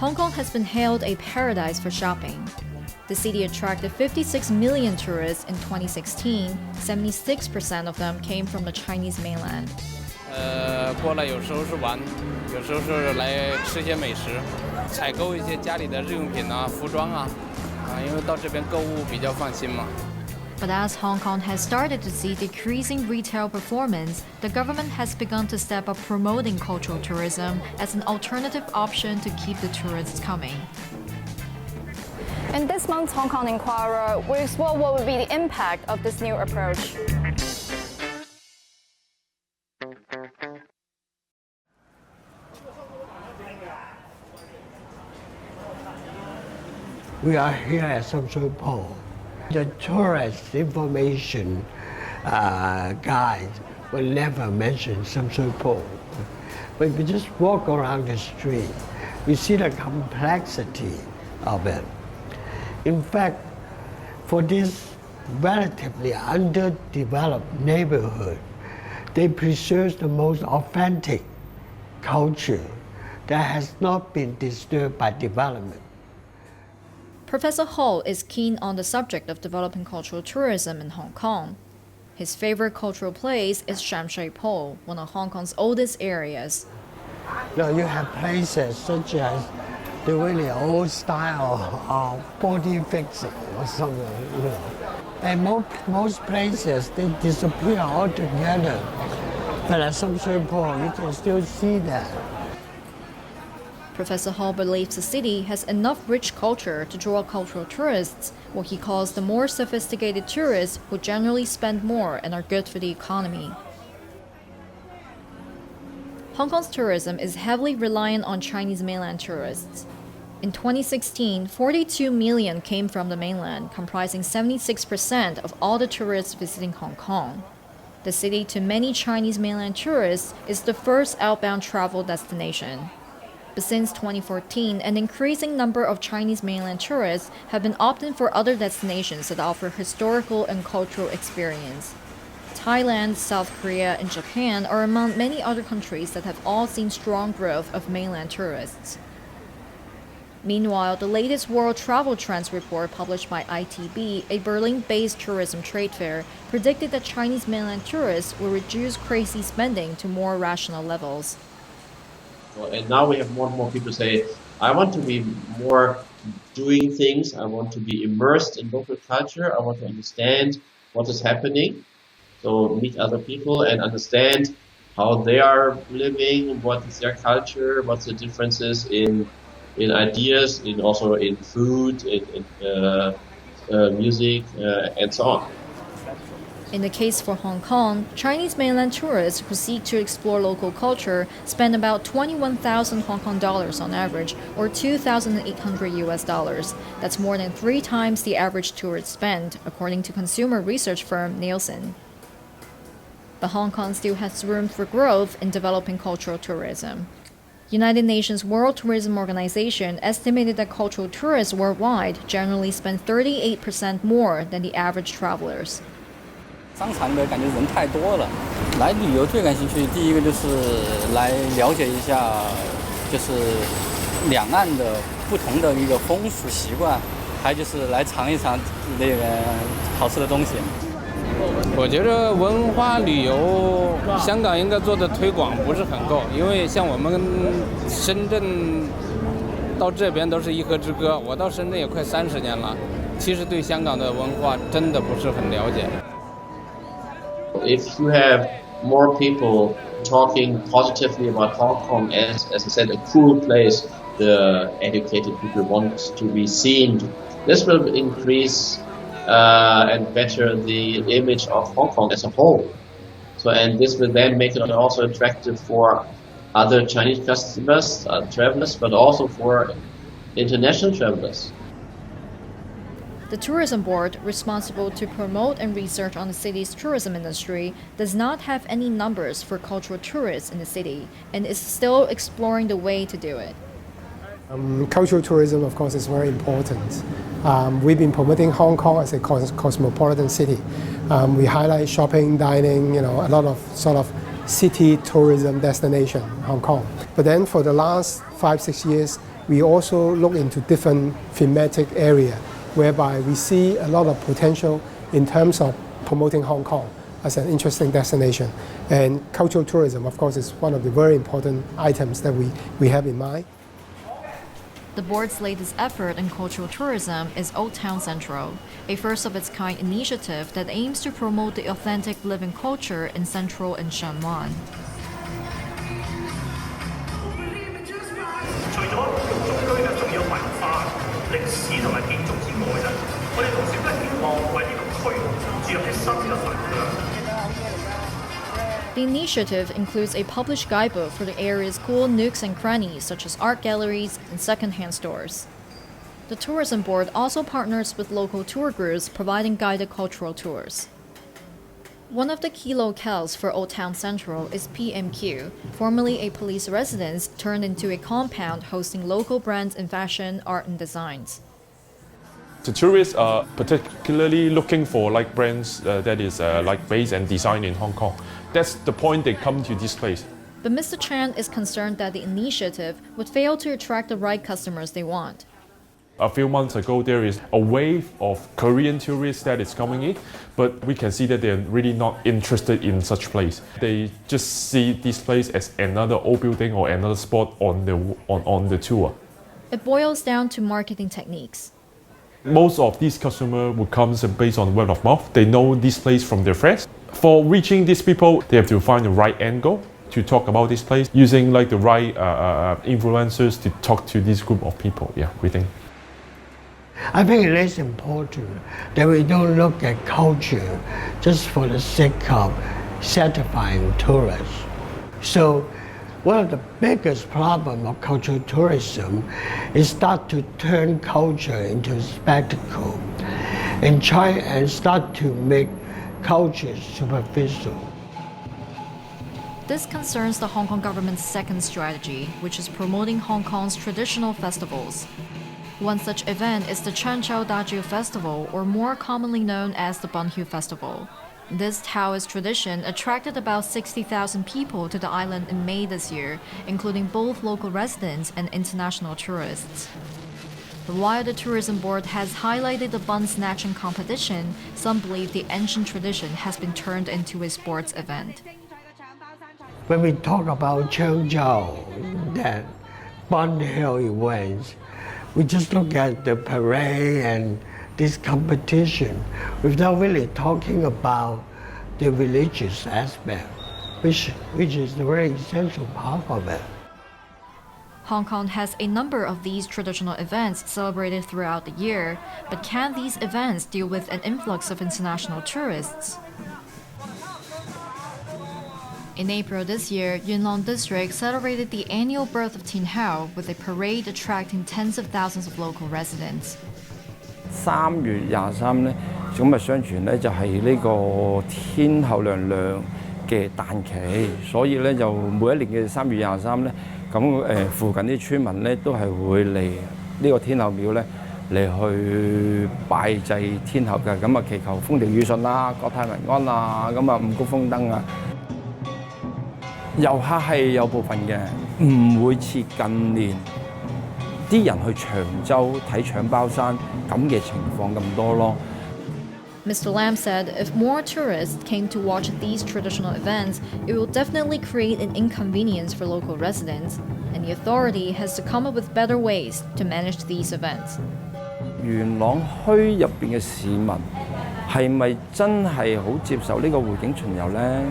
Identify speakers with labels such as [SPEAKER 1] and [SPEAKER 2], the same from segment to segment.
[SPEAKER 1] Hong Kong has been hailed a paradise for shopping. The city attracted 56 million tourists in 2016. 76% of them came from the Chinese mainland.
[SPEAKER 2] 过来有时候是玩，有时候是来吃些美食，采购一些家里的日用品啊、服装啊，因为到这边购物比较放心嘛。
[SPEAKER 1] But as Hong Kong has started to see decreasing retail performance, the government has begun to step up promoting cultural tourism as an alternative option to keep the tourists coming.
[SPEAKER 3] In this month's Hong Kong Inquirer, we explore what would be the impact of this new approach.
[SPEAKER 4] We are here at Sham Shui Po. The tourist information guide will never mention Sham Shui Po. But if you just walk around the street, you see the complexity of it. In fact, for this relatively underdeveloped neighborhood, they preserve the most authentic culture that has not been disturbed by development.
[SPEAKER 1] Professor Ho is keen on the subject of developing cultural tourism in Hong Kong. His favorite cultural place is Sham Shui Po, one of Hong Kong's oldest areas.
[SPEAKER 4] Now you have places such as the really old style of body fixing or something, you know. And most places, they disappear altogether. But at Sham Shui Po, you can still see that.
[SPEAKER 1] Professor Hall believes the city has enough rich culture to draw cultural tourists, what he calls the more sophisticated tourists who generally spend more and are good for the economy. Hong Kong's tourism is heavily reliant on Chinese mainland tourists. In 2016, 42 million came from the mainland, comprising 76% of all the tourists visiting Hong Kong. The city, to many Chinese mainland tourists, is the first outbound travel destination. But since 2014, an increasing number of Chinese mainland tourists have been opting for other destinations that offer historical and cultural experience. Thailand, South Korea, and Japan are among many other countries that have all seen strong growth of mainland tourists. Meanwhile, the latest World Travel Trends report published by ITB, a Berlin-based tourism trade fair, predicted that Chinese mainland tourists will reduce crazy spending to more rational levels.
[SPEAKER 5] And now we have more and more people say, I want to be more doing things, I want to be immersed in local culture, I want to understand what is happening. So meet other people and understand how they are living, what is their culture, what's the differences in ideas, also in food, in music, and so on.
[SPEAKER 1] In the case for Hong Kong, Chinese mainland tourists who seek to explore local culture spend about 21,000 Hong Kong dollars on average, or $2,800. That's more than 3 times the average tourist spend, according to consumer research firm Nielsen. But Hong Kong still has room for growth in developing cultural tourism. United Nations World Tourism Organization estimated that cultural tourists worldwide generally spend 38% more than the average travelers.
[SPEAKER 6] 商场的感觉人太多了，来旅游最感兴趣。第一个就是来了解一下，就是两岸的不同的一个风俗习惯，还有就是来尝一尝那个好吃的东西。
[SPEAKER 2] 我觉得文化旅游，香港应该做的推广不是很够，因为像我们深圳到这边都是一河之隔，我到深圳也快30年了，其实对香港的文化真的不是很了解。
[SPEAKER 5] If you have more people talking positively about Hong Kong as I said, a cool place, the educated people want to be seen. This will increase and better the image of Hong Kong as a whole. So, and this will then make it also attractive for other Chinese customers, travelers, but also for international travelers.
[SPEAKER 1] The Tourism Board, responsible to promote and research on the city's tourism industry, does not have any numbers for cultural tourists in the city and is still exploring the way to do it.
[SPEAKER 7] Cultural tourism, of course, is very important. We've been promoting Hong Kong as a cosmopolitan city. We highlight shopping, dining, a lot of sort of city tourism destination in Hong Kong. But then for the last 5-6 years, we also look into different thematic area whereby we see a lot of potential in terms of promoting Hong Kong as an interesting destination. And cultural tourism, of course, is one of the very important items that we have in mind.
[SPEAKER 1] The board's latest effort in cultural tourism is Old Town Central, a first-of-its-kind initiative that aims to promote the authentic living culture in Central and Shanwan.
[SPEAKER 8] 除咗用中區咧，仲有文化、歷史同埋建築之外咧，我哋同時都希望為呢個區注入啲新嘅能量。
[SPEAKER 1] The initiative includes a published guidebook for the area's cool nooks and crannies, such as art galleries and second-hand stores. The tourism board also partners with local tour groups providing guided cultural tours. One of the key locales for Old Town Central is PMQ, formerly a police residence turned into a compound hosting local brands in fashion, art, and designs.
[SPEAKER 9] The tourists are particularly looking for like brands that is like based and designed in Hong Kong. That's the point they come to this place.
[SPEAKER 1] But Mr. Chan is concerned that the initiative would fail to attract the right customers they want.
[SPEAKER 9] A few months ago, there is a wave of Korean tourists that is coming in, but we can see that they're really not interested in such place. They just see this place as another old building or another spot on the tour.
[SPEAKER 1] It boils down to marketing techniques.
[SPEAKER 9] Most of these customers would come based on word of mouth. They know this place from their friends. For reaching these people, they have to find the right angle to talk about this place, using like the right influencers to talk to this group of people. Yeah, we think.
[SPEAKER 4] I think it is important that we don't look at culture just for the sake of satisfying tourists. So one of the biggest problems of cultural tourism is start to turn culture into a spectacle and try and start to make culture superficial.
[SPEAKER 1] This concerns the Hong Kong government's second strategy, which is promoting Hong Kong's traditional festivals. One such event is the Chan Chau Dajiu Festival, or more commonly known as the Bun Hu Festival. This Taoist tradition attracted about 60,000 people to the island in May this year, including both local residents and international tourists. But while the tourism board has highlighted the bun snatching competition, some believe the ancient tradition has been turned into a sports event.
[SPEAKER 4] When we talk about Changzhou, that Bun Hill events, we just look at the parade and this competition without really talking about the religious aspect, which is the very essential part of it.
[SPEAKER 1] Hong Kong has a number of these traditional events celebrated throughout the year, but can these events deal with an influx of international tourists? In April this year, Yuen Long District celebrated the annual birth of Tin Hao with a parade attracting tens of thousands of local residents.
[SPEAKER 6] 3月23咧，咁相傳咧就係呢個天后娘娘嘅誕期，所以咧就每一年嘅3月23咧，咁附近啲村民咧都係會嚟呢個天后廟咧嚟去拜祭天后嘅，咁祈求風調雨順啦、國泰民安啊，咁五穀豐登啊。遊客係有部分嘅，唔會似近年啲人去長洲睇搶包山咁嘅情況咁多咯。
[SPEAKER 1] Mr. Lam said if more tourists came to watch these traditional events, it will definitely create an inconvenience for local residents, and the authority has to come up with better ways to manage these events.
[SPEAKER 6] 元朗區入邊嘅市民係咪真係好接受呢個匯景巡遊呢？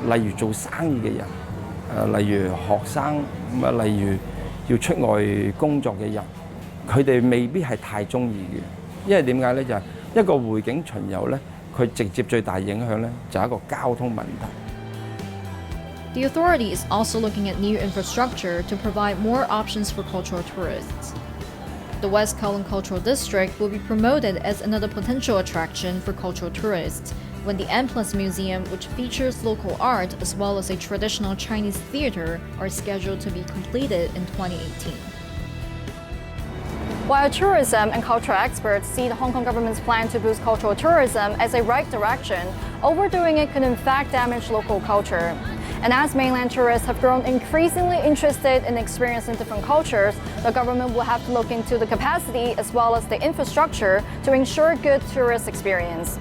[SPEAKER 6] 例如做生意嘅人，例如學生咁啊，例如要出外工作嘅人，佢哋未必係太中意嘅，因為點解呢？就係一個匯景巡遊呢，佢直接最大影響呢，就係一個交通問題。
[SPEAKER 1] The authority is also looking at new infrastructure to provide more options for cultural tourists. The West Kowloon Cultural District will be promoted as another potential attraction for cultural tourists, when the M+ Museum, which features local art as well as a traditional Chinese theater, are scheduled to be completed in 2018.
[SPEAKER 3] While tourism and cultural experts see the Hong Kong government's plan to boost cultural tourism as a right direction, overdoing it could in fact damage local culture. And as mainland tourists have grown increasingly interested in experiencing different cultures, the government will have to look into the capacity as well as the infrastructure to ensure good tourist experience.